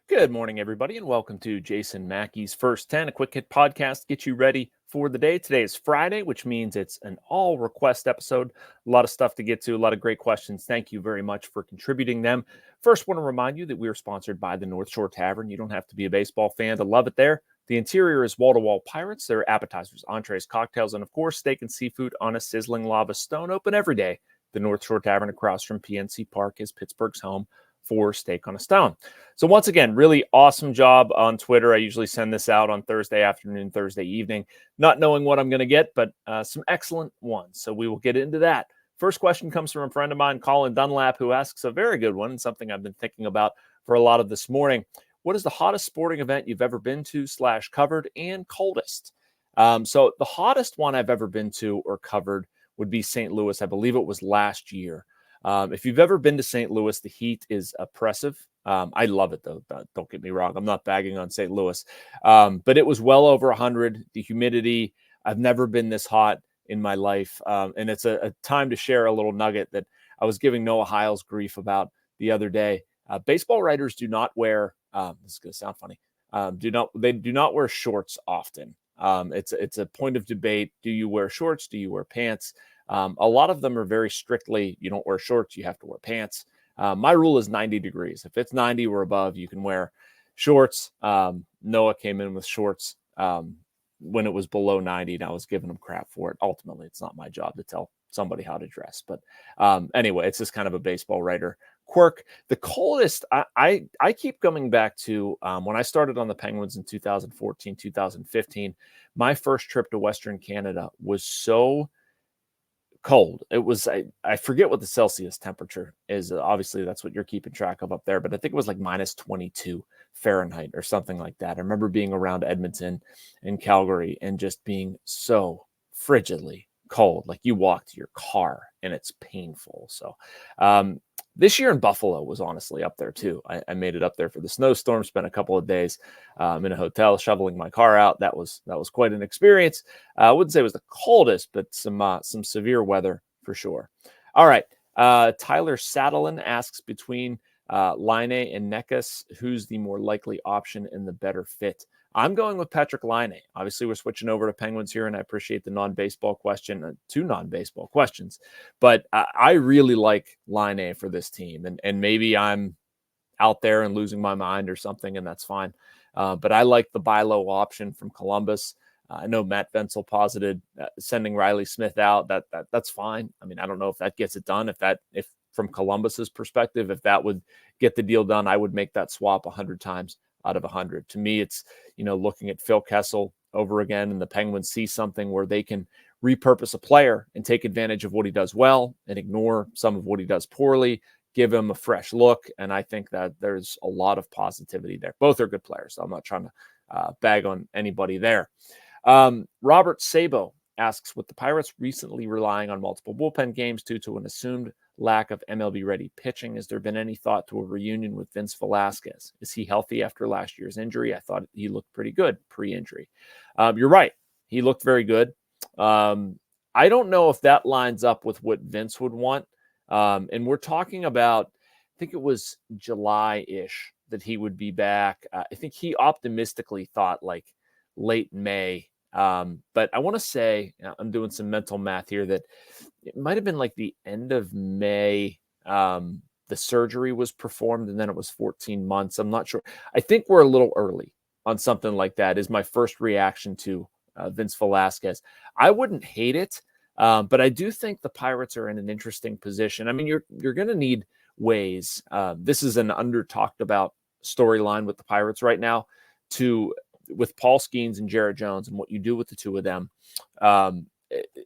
Good morning, everybody, and welcome to Jason Mackey's First 10, a quick hit podcast to get you ready for the day. Today is Friday, which means it's an all request episode. A lot of stuff to get to, a lot of great questions. Thank you very much for contributing them. First, want to remind you that we are sponsored by the North Shore Tavern. You don't have to be a baseball fan to love it there. The interior is wall-to-wall Pirates. There are appetizers, entrees, cocktails, and of course, steak and seafood on a sizzling lava stone, open every day. The North Shore Tavern across from PNC Park is Pittsburgh's home for Steak on a Stone. So once again, really awesome job on Twitter. I usually send this out on Thursday afternoon, Thursday evening, not knowing what I'm going to get, but some excellent ones. So we will get into that. First question comes from a friend of mine, Colin Dunlap, who asks a very good one and something I've been thinking about for a lot of this morning. What is the hottest sporting event you've ever been to / covered, and coldest? So the hottest one I've ever been to or covered would be St. Louis. I believe it was last year. If you've ever been to St. Louis, the heat is oppressive. I love it, though. Don't get me wrong. I'm not bagging on St. Louis. But it was well over 100. The humidity, I've never been this hot in my life. And it's a time to share a little nugget that I was giving Noah Hiles grief about the other day. Baseball writers do not wear, this is going to sound funny, they do not wear shorts often. It's a point of debate. Do you wear shorts? Do you wear pants? A lot of them are very strictly, you don't wear shorts, you have to wear pants. My rule is 90 degrees. If it's 90 or above, you can wear shorts. Noah came in with shorts when it was below 90, and I was giving him crap for it. Ultimately, it's not my job to tell somebody how to dress. But anyway, it's just kind of a baseball writer quirk. The coldest, I keep coming back to when I started on the Penguins in 2014, 2015, my first trip to Western Canada was so cold. It was, I forget what the Celsius temperature is. Obviously, that's what you're keeping track of up there, but I think it was like minus 22 Fahrenheit or something like that. I remember being around Edmonton and Calgary and just being so frigidly cold. Like you walk to your car and it's painful. So this year in Buffalo was honestly up there too. I made it up there for the snowstorm, spent a couple of days in a hotel shoveling my car out. That was quite an experience. I wouldn't say it was the coldest, but some severe weather for sure. All right. Tyler Saddlin asks, between Laine and Necas, who's the more likely option and the better fit? I'm going with Patrik Laine. Obviously, we're switching over to Penguins here, and I appreciate the non-baseball question, two non-baseball questions. But I really like Laine for this team, and maybe I'm out there and losing my mind or something, and that's fine. But I like the buy low option from Columbus. I know Matt Venzel posited sending Riley Smith out. That's fine. I mean, I don't know if that gets it done. If from Columbus's perspective, if that would get the deal done, I would make that swap 100 times out of 100. To me, it's, looking at Phil Kessel over again, and the Penguins see something where they can repurpose a player and take advantage of what he does well and ignore some of what he does poorly, give him a fresh look. And I think that there's a lot of positivity there. Both are good players, so I'm not trying to bag on anybody there. Robert Sabo asks, with the Pirates recently relying on multiple bullpen games due to an assumed lack of MLB-ready pitching, has there been any thought to a reunion with Vince Velasquez? Is he healthy after last year's injury? I thought he looked pretty good pre-injury. You're right. He looked very good. I don't know if that lines up with what Vince would want. And we're talking about, I think it was July-ish that he would be back. I think he optimistically thought like late May. But I want to say, I'm doing some mental math here, that it might have been like the end of May. The surgery was performed, and then it was 14 months. I'm not sure. I think we're a little early on something like that, is my first reaction to Vince Velasquez. I wouldn't hate it, but I do think the Pirates are in an interesting position. I mean, you're going to need ways. This is an under talked about storyline with the Pirates right now, with Paul Skenes and Jarrett Jones, and what you do with the two of them.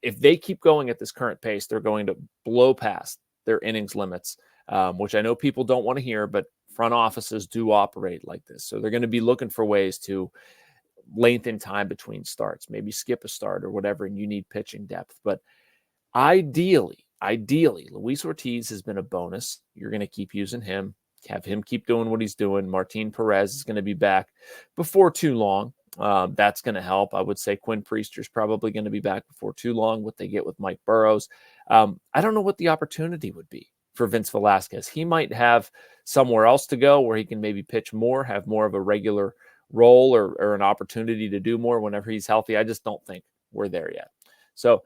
If they keep going at this current pace, they're going to blow past their innings limits, which I know people don't want to hear, but front offices do operate like this. So they're going to be looking for ways to lengthen time between starts, maybe skip a start or whatever, and you need pitching depth. But ideally, Luis Ortiz has been a bonus. You're going to keep using him, have him keep doing what he's doing. Martin Perez is going to be back before too long. That's going to help. I would say Quinn Priester's probably going to be back before too long, what they get with Mike Burrows. I don't know what the opportunity would be for Vince Velasquez. He might have somewhere else to go where he can maybe pitch more, have more of a regular role or an opportunity to do more whenever he's healthy. I just don't think we're there yet. So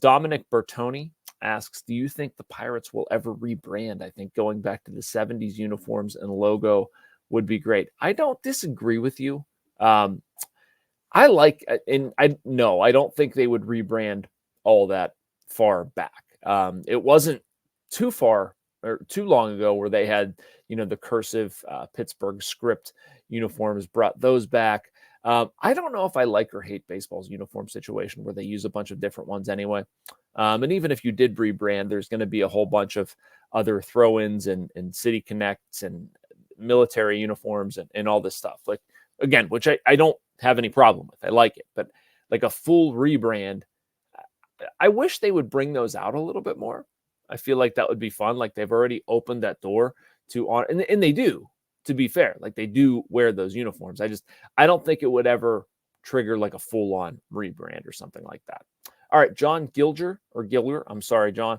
Dominic Bertoni asks, do you think the Pirates will ever rebrand? I think going back to the 70s uniforms and logo would be great. I don't disagree with you. I don't think they would rebrand all that far back. It wasn't too far or too long ago where they had, the cursive Pittsburgh script uniforms, brought those back. I don't know if I like or hate baseball's uniform situation where they use a bunch of different ones anyway. And even if you did rebrand, there's going to be a whole bunch of other throw-ins and City Connects and military uniforms and all this stuff. Like, again, which I don't have any problem with. I like it. But like a full rebrand, I wish they would bring those out a little bit more. I feel like that would be fun. Like they've already opened that door to on, and they do, to be fair, like they do wear those uniforms. I don't think it would ever trigger like a full on rebrand or something like that. All right, John Gilger. I'm sorry, John.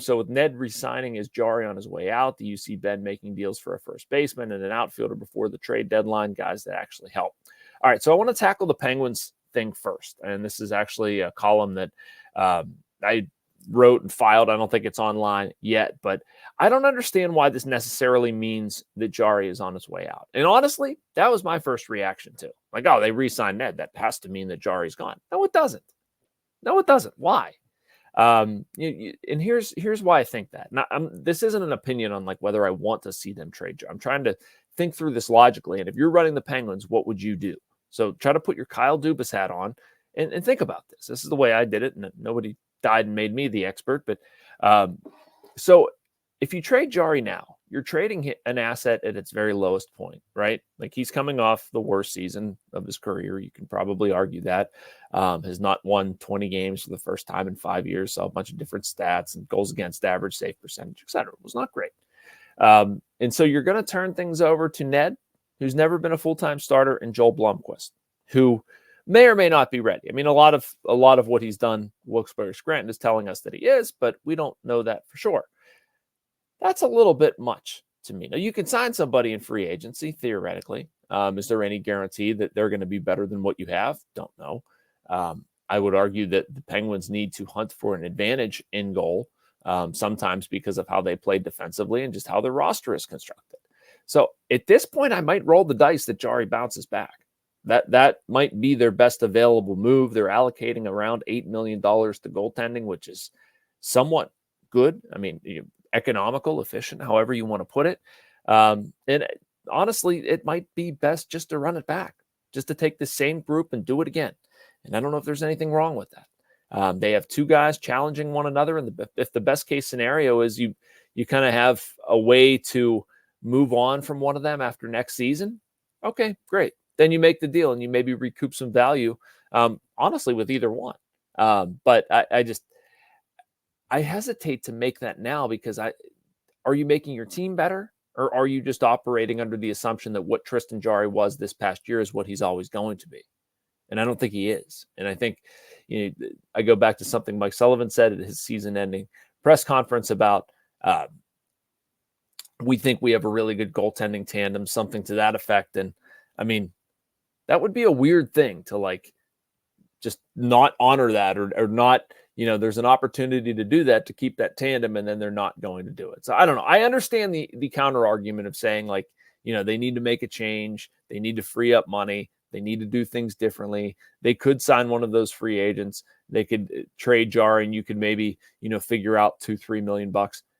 So with Ned re-signing his Jarry on his way out, do you see Ben making deals for a first baseman and an outfielder before the trade deadline, guys that actually help? All right, so I want to tackle the Penguins thing first. And this is actually a column that I wrote and filed. I don't think it's online yet, but I don't understand why this necessarily means that Jarry is on his way out. And honestly, that was my first reaction too. Like, oh, they re-signed Ned. That has to mean that Jarry's gone. No, it doesn't. Why? And here's why I think that. Now, this isn't an opinion on like whether I want to see them trade Jarry. I'm trying to think through this logically. And if you're running the Penguins, what would you do? So try to put your Kyle Dubas hat on and think about this. This is the way I did it, and nobody died and made me the expert. But so if you trade Jarry now, you're trading an asset at its very lowest point, right? Like he's coming off the worst season of his career. You can probably argue that. Has not won 20 games for the first time in 5 years. Saw a bunch of different stats and goals against average, save percentage, etc. It was not great. And so you're going to turn things over to Ned, who's never been a full-time starter, and Joel Blomqvist, who may or may not be ready. I mean, a lot of what he's done, Wilkes-Barre Scranton, is telling us that he is, but we don't know that for sure. That's a little bit much to me. Now, you can sign somebody in free agency, theoretically. Is there any guarantee that they're going to be better than what you have? Don't know. I would argue that the Penguins need to hunt for an advantage in goal, sometimes because of how they play defensively and just how their roster is constructed. So at this point, I might roll the dice that Jarry bounces back. That might be their best available move. They're allocating around $8 million to goaltending, which is somewhat good. I mean, economical, efficient, however you want to put it. And honestly, it might be best just to run it back, just to take the same group and do it again. And I don't know if there's anything wrong with that. They have two guys challenging one another. And if the best case scenario is you kind of have a way to move on from one of them after next season, okay, great. Then you make the deal and you maybe recoup some value, honestly, with either one. But I hesitate to make that now because are you making your team better, or are you just operating under the assumption that what Tristan Jarry was this past year is what he's always going to be? And I don't think he is. And I think I go back to something Mike Sullivan said at his season-ending press conference about we think we have a really good goaltending tandem, something to that effect. And I mean, that would be a weird thing to like just not honor that or not. There's an opportunity to do that, to keep that tandem, and then they're not going to do it. So I don't know. I understand the counter argument of saying like, they need to make a change. They need to free up money. They need to do things differently. They could sign one of those free agents. They could trade Jarry, and you could maybe, figure out $2-3 million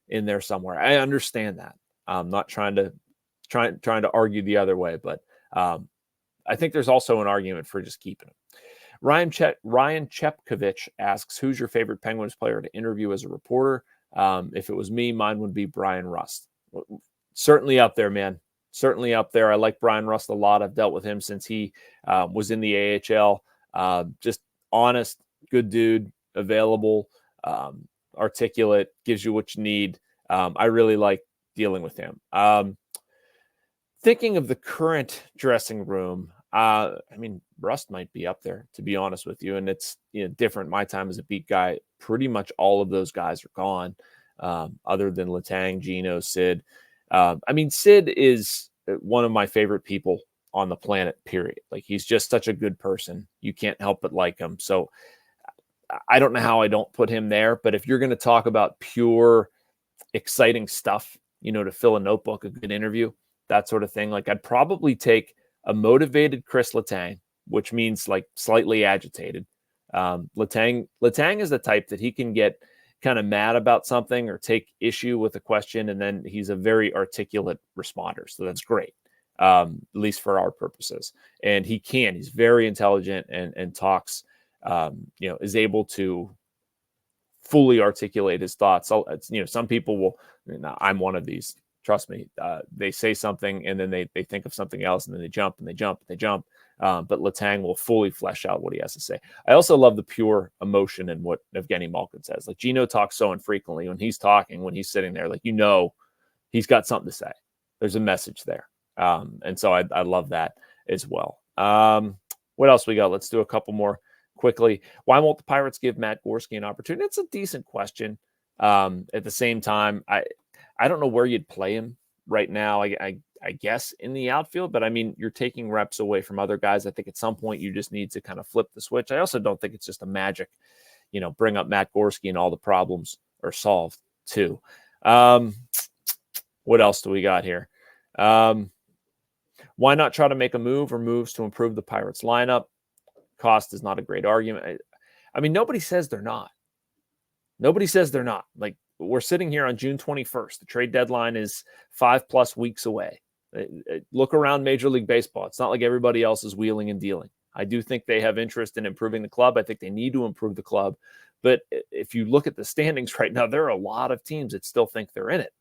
in there somewhere. I understand that. I'm not trying to argue the other way, but I think there's also an argument for just keeping him. Ryan Chepkovich asks, who's your favorite Penguins player to interview as a reporter? If it was me, mine would be Brian Rust. Certainly up there, man. Certainly up there. I like Brian Rust a lot. I've dealt with him since he was in the AHL. Just honest, good dude, available, articulate, gives you what you need. I really like dealing with him. Thinking of the current dressing room, I mean, Rust might be up there, to be honest with you. And it's different. My time as a beat guy, pretty much all of those guys are gone. other than Letang, Gino, Sid. Sid is one of my favorite people on the planet, period. Like, he's just such a good person. You can't help but like him. So I don't know how I don't put him there, but if you're going to talk about pure exciting stuff, to fill a notebook, a good interview, that sort of thing, like, I'd probably take a motivated Kris Letang, which means like slightly agitated. Letang is the type that he can get kind of mad about something or take issue with a question, and then he's a very articulate responder. So that's great, at least for our purposes. And he's very intelligent and talks, is able to fully articulate his thoughts. Some people will, I'm one of these, trust me, they say something and then they think of something else and then they jump. But Letang will fully flesh out what he has to say. I also love the pure emotion in what Evgeny Malkin says. Like, Gino talks so infrequently. When he's talking, when he's sitting there, like, he's got something to say. There's a message there. And so I love that as well. What else we got? Let's do a couple more quickly. Why won't the Pirates give Matt Gorski an opportunity? It's a decent question. At the same time, I don't know where you'd play him right now. I guess in the outfield, but you're taking reps away from other guys. I think at some point you just need to kind of flip the switch. I also don't think it's just a magic, bring up Matt Gorski and all the problems are solved too. What else do we got here? Why not try to make a move or moves to improve the Pirates lineup? Cost is not a great argument. Nobody says they're not. Nobody says they're not. Like, we're sitting here on June 21st. The trade deadline is 5+ weeks away. Look around Major League Baseball. It's not like everybody else is wheeling and dealing. I do think they have interest in improving the club. I think they need to improve the club. But if you look at the standings right now, there are a lot of teams that still think they're in it.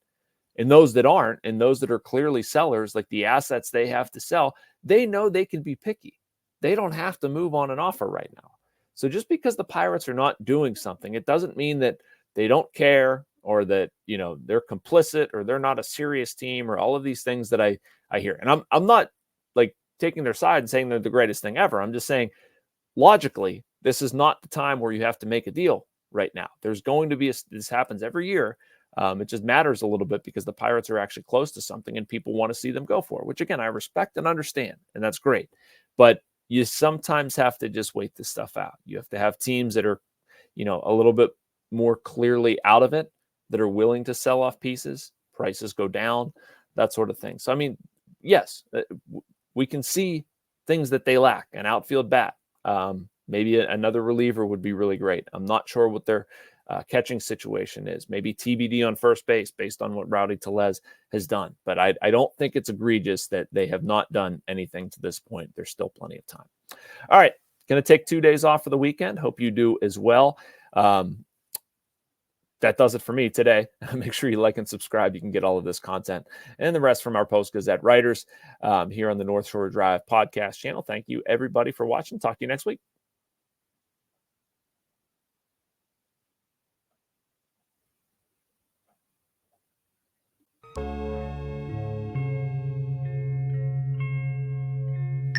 And those that aren't, and those that are clearly sellers, like the assets they have to sell, they know they can be picky. They don't have to move on an offer right now. So just because the Pirates are not doing something, it doesn't mean that they don't care or that, they're complicit or they're not a serious team or all of these things that I hear. And I'm not like taking their side and saying they're the greatest thing ever. I'm just saying, logically, this is not the time where you have to make a deal right now. There's going to be this happens every year. It just matters a little bit because the Pirates are actually close to something and people want to see them go for it, which again, I respect and understand, and that's great. But you sometimes have to just wait this stuff out. You have to have teams that are, a little bit more clearly out of it, that are willing to sell off pieces, prices go down, that sort of thing. So, yes, we can see things that they lack, an outfield bat. Maybe another reliever would be really great. I'm not sure what their catching situation is. Maybe TBD on first base based on what Rowdy Tellez has done. But I don't think it's egregious that they have not done anything to this point. There's still plenty of time. All right. Going to take 2 days off for the weekend. Hope you do as well. That does it for me today. Make sure you like and subscribe. You can get all of this content and the rest from our Post-Gazette writers here on the North Shore Drive podcast channel. Thank you, everybody, for watching. Talk to you next week.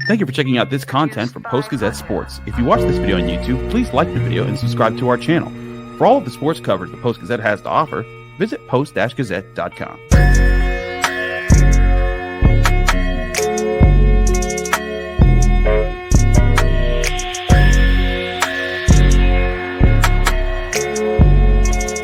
Thank you for checking out this content from Post-Gazette Sports. If you watch this video on YouTube, please like the video and subscribe to our channel. For all of the sports coverage the Post-Gazette has to offer, visit post-gazette.com.